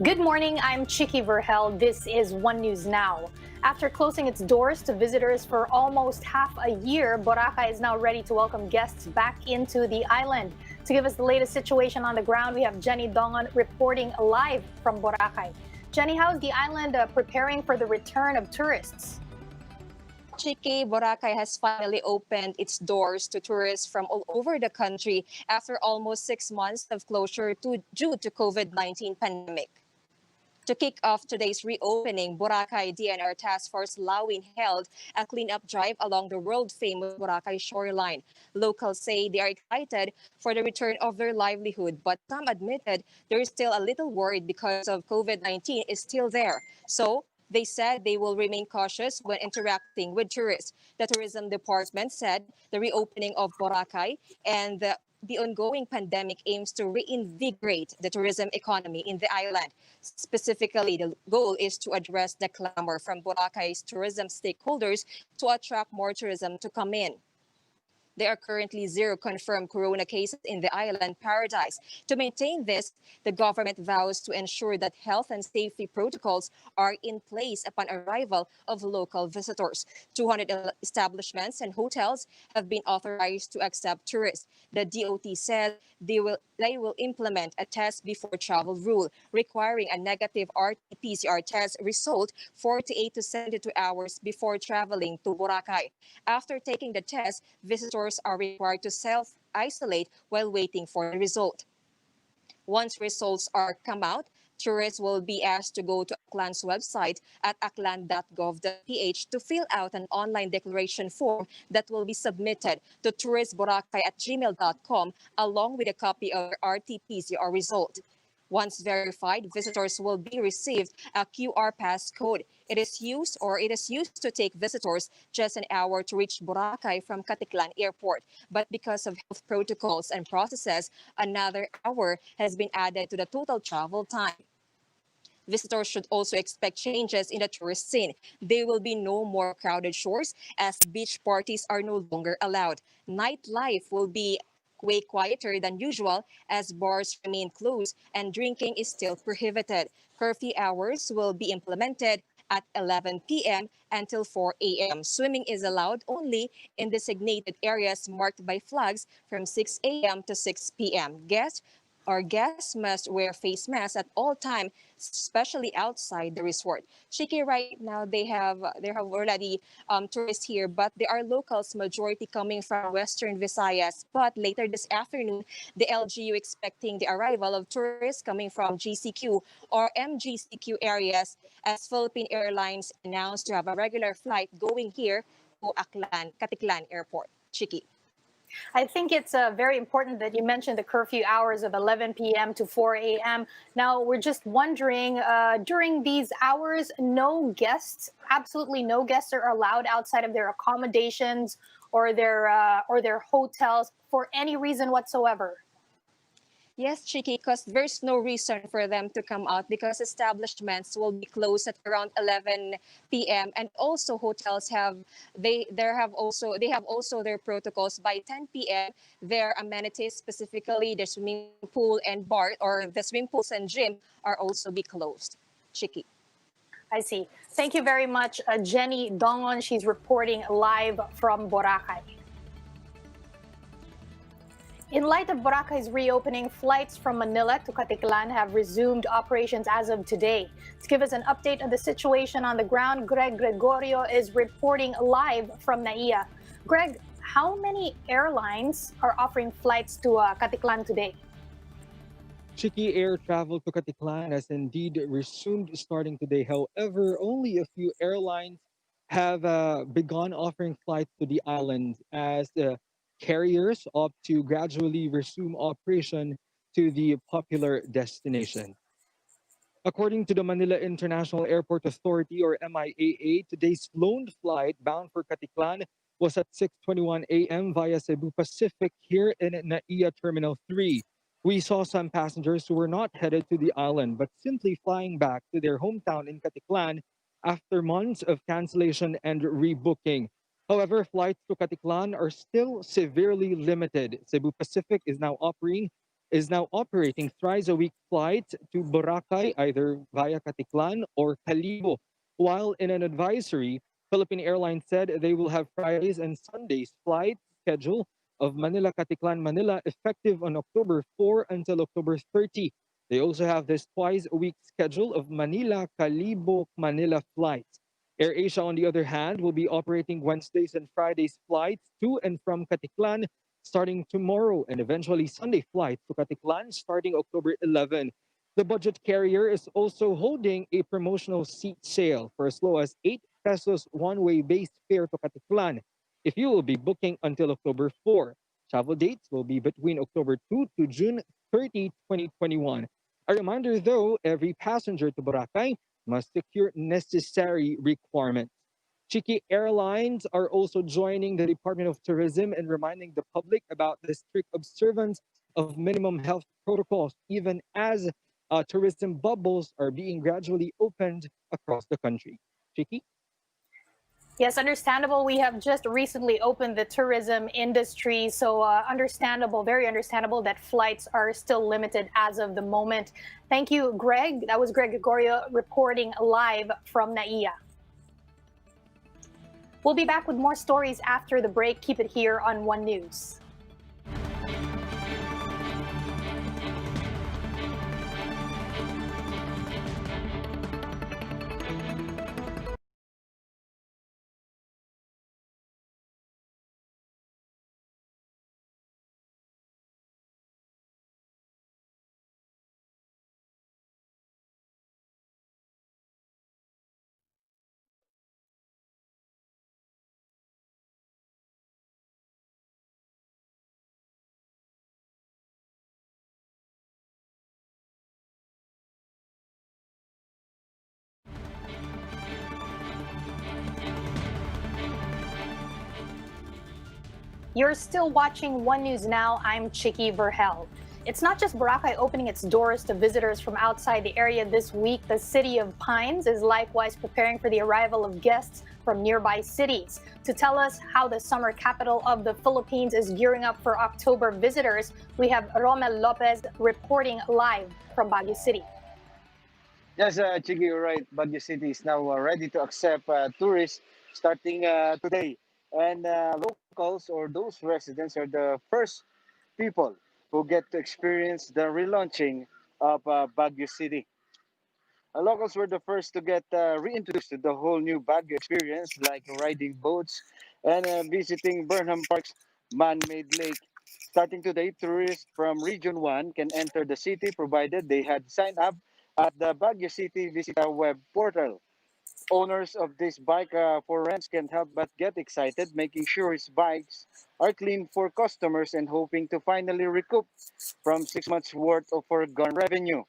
Good morning, I'm Chiki Verhel. This is One News Now. After closing its doors to visitors for almost half a year, Boracay is now ready to welcome guests back into the island. To give us the latest situation on the ground, we have Jenny Dongon reporting live from Boracay. Jenny, how is the island preparing for the return of tourists? Chiki, Boracay has finally opened its doors to tourists from all over the country after almost 6 months of closure due to COVID-19 pandemic. To kick off today's reopening, Boracay DNR Task Force Lawin held a cleanup drive along the world-famous Boracay shoreline. Locals say they are excited for the return of their livelihood, but some admitted there is still a little worried because of COVID-19 is still there. So they said they will remain cautious when interacting with tourists. The tourism department said the reopening of Boracay and the ongoing pandemic aims to reinvigorate the tourism economy in the island. Specifically, the goal is to address the clamor from Boracay's tourism stakeholders to attract more tourism to come in. There are currently 0 confirmed corona cases in the island paradise. To maintain this, the government vows to ensure that health and safety protocols are in place upon arrival of local visitors. 200 establishments and hotels have been authorized to accept tourists. The DOT said they will implement a test before travel rule, requiring a negative RT-PCR test result 48 to 72 hours before traveling to Boracay. After taking the test, visitors are required to self-isolate while waiting for the result. Once results are come out, tourists will be asked to go to Aklan's website at aklan.gov.ph to fill out an online declaration form that will be submitted to touristboracay@gmail.com along with a copy of their RT-PCR result. Once verified, visitors will be received a QR pass code. It is used to take visitors just an hour to reach Boracay from Caticlan Airport. But because of health protocols and processes, another hour has been added to the total travel time. Visitors should also expect changes in the tourist scene. There will be no more crowded shores as beach parties are no longer allowed. Nightlife will be way quieter than usual as bars remain closed and drinking is still prohibited. Curfew hours will be implemented at 11 p.m. until 4 a.m. Swimming is allowed only in designated areas marked by flags from 6 a.m. to 6 p.m. Guests must wear face masks at all times, especially outside the resort. Shiki, right now they have already tourists here, but there are locals, majority coming from Western Visayas. But later this afternoon, the LGU expecting the arrival of tourists coming from GCQ or MGCQ areas, as Philippine Airlines announced to have a regular flight going here to Caticlan Airport. Shiki. I think it's very important that you mentioned the curfew hours of 11 p.m. to 4 a.m. Now, we're just wondering, during these hours, absolutely no guests are allowed outside of their accommodations or their hotels for any reason whatsoever. Yes, Chiki, because there's no reason for them to come out because establishments will be closed at around 11 p.m. and also hotels have also their protocols by 10 p.m. Their amenities, specifically the swimming pool and bar or the swimming pools and gym, are also be closed. Chiki. I see. Thank you very much, Jenny Dongon. She's reporting live from Boracay. In light of Boracay's reopening, flights from Manila to Caticlan have resumed operations as of today. To give us an update on the situation on the ground, Greg Gregorio is reporting live from NAIA. Greg, how many airlines are offering flights to Caticlan today? Chiki air travel to Caticlan has indeed resumed starting today. However, only a few airlines have begun offering flights to the island as the carriers opt to gradually resume operation to the popular destination. According to the Manila International Airport Authority or MIAA, today's flown flight bound for Caticlan was at 6:21 a.m. via Cebu Pacific here in NAIA Terminal 3. We saw some passengers who were not headed to the island but simply flying back to their hometown in Caticlan after months of cancellation and rebooking. However, flights to Caticlan are still severely limited. Cebu Pacific is now offering is now operating thrice a week flights to Boracay, either via Caticlan or Calibo. While in an advisory, Philippine Airlines said they will have Fridays and Sundays flight schedule of Manila Caticlan Manila effective on October 4 until October 30. They also have this twice a week schedule of Manila Calibo Manila flights. AirAsia, on the other hand, will be operating Wednesdays and Fridays flights to and from Caticlan starting tomorrow, and eventually Sunday flights to Caticlan starting October 11. The budget carrier is also holding a promotional seat sale for as low as 8 pesos one-way base fare to Caticlan if you will be booking until October 4. Travel dates will be between October 2 to June 30, 2021. A reminder though, every passenger to Boracay must secure necessary requirements. Chiki Airlines are also joining the Department of Tourism and reminding the public about the strict observance of minimum health protocols, even as tourism bubbles are being gradually opened across the country. Chiki? Yes, understandable. We have just recently opened the tourism industry, so understandable, very understandable that flights are still limited as of the moment. Thank you, Greg. That was Greg Gregorio reporting live from NAIA. We'll be back with more stories after the break. Keep it here on One News. You're still watching One News Now. I'm Chiki Verhel. It's not just Boracay opening its doors to visitors from outside the area this week. The city of Pines is likewise preparing for the arrival of guests from nearby cities. To tell us how the summer capital of the Philippines is gearing up for October visitors, we have Romel Lopez reporting live from Baguio City. Yes, Chigi, you're right. Baguio City is now ready to accept tourists starting today. And locals or those residents are the first people who get to experience the relaunching of Baguio City. Locals were the first to get reintroduced to the whole new Baguio experience, like riding boats and visiting Burnham Park's man-made lake. Starting today, tourists from Region 1 can enter the city provided they had signed up at the Baguio City Visita web portal. Owners of this bike for rents can't help but get excited, making sure his bikes are clean for customers and hoping to finally recoup from 6 months worth of foregone revenue.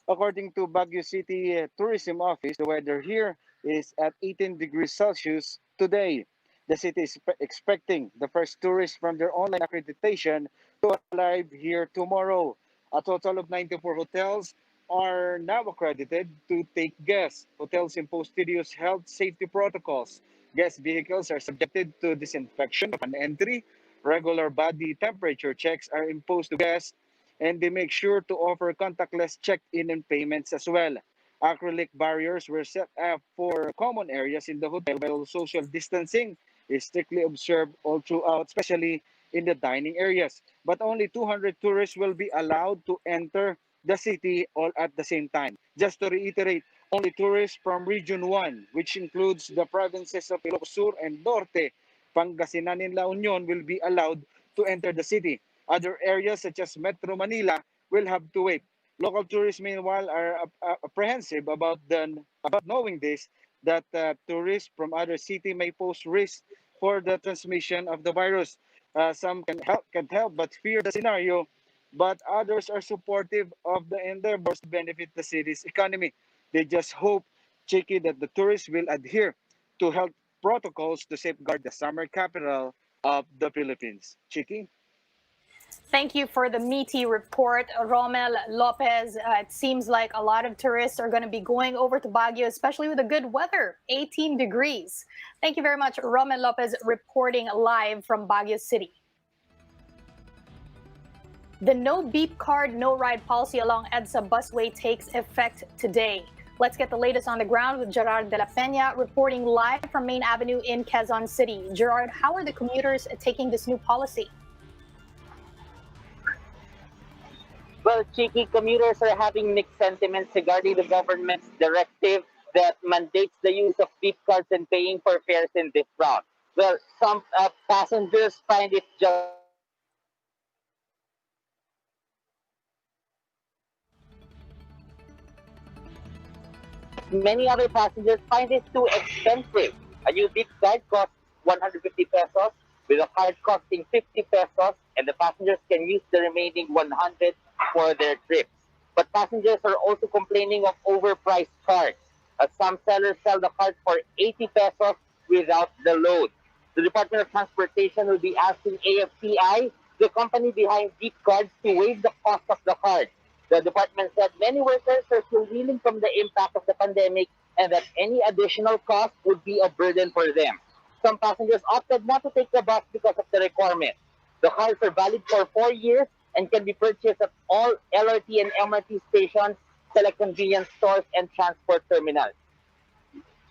According to Baguio City Tourism Office, the weather here is at 18 degrees Celsius today. The city is expecting the first tourists from their online accreditation to arrive here tomorrow. A total of 94 hotels are now accredited to take guests. Hotels impose studios health safety protocols. Guest vehicles are subjected to disinfection upon entry. Regular body temperature checks are imposed to guests, and they make sure to offer contactless check-in and payments as well. Acrylic barriers were set up for common areas in the hotel, while social distancing is strictly observed all throughout, especially in the dining areas. But only 200 tourists will be allowed to enter the city all at the same time. Just to reiterate, only tourists from Region 1, which includes the provinces of Ilocos Sur and Norte, Pangasinan and La Union, will be allowed to enter the city. Other areas such as Metro Manila will have to wait. Local tourists, meanwhile, are apprehensive about knowing this, that tourists from other city may pose risk for the transmission of the virus. Some can't help but fear the scenario, but others are supportive of the endeavors to benefit the city's economy. They just hope, Chiki, that the tourists will adhere to health protocols to safeguard the summer capital of the Philippines. Chiki? Thank you for the meaty report, Romel Lopez. It seems like a lot of tourists are going to be going over to Baguio, especially with the good weather, 18 degrees. Thank you very much, Romel Lopez, reporting live from Baguio City. The no beep card, no ride policy along EDSA busway takes effect today. Let's get the latest on the ground with Gerard de la Peña reporting live from Main Avenue in Quezon City. Gerard, how are the commuters taking this new policy? Well, Chiki, commuters are having mixed sentiments regarding the government's directive that mandates the use of beep cards and paying for fares in this route. Well, some passengers find it many other passengers find it too expensive. A new beep card costs 150 pesos, with a card costing 50 pesos, and the passengers can use the remaining 100 for their trips. But passengers are also complaining of overpriced cards, as some sellers sell the card for 80 pesos without the load. The Department of Transportation will be asking AFPI, the company behind Deep Cards, to waive the cost of the card. The department said many workers are still reeling from the impact of the pandemic and that any additional cost would be a burden for them. Some passengers opted not to take the bus because of the requirement. The cards are valid for 4 years and can be purchased at all LRT and MRT stations, select convenience stores, and transport terminals.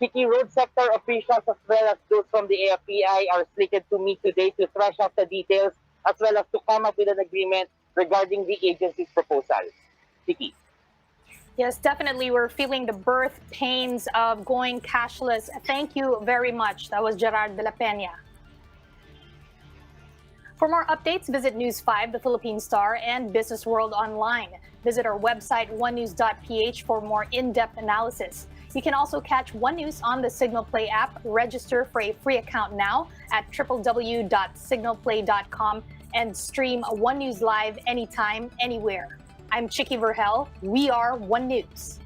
City road sector officials as well as those from the AFPI are slated to meet today to thrash out the details as well as to come up with an agreement regarding the agency's proposal. City. Yes, definitely. We're feeling the birth pains of going cashless. Thank you very much. That was Gerard de la Peña. For more updates, visit News 5, the Philippine Star, and Business World online. Visit our website, onenews.ph, for more in-depth analysis. You can also catch One News on the Signal Play app. Register for a free account now at www.signalplay.com and stream One News live anytime, anywhere. I'm Chiki Verhel. We are One News.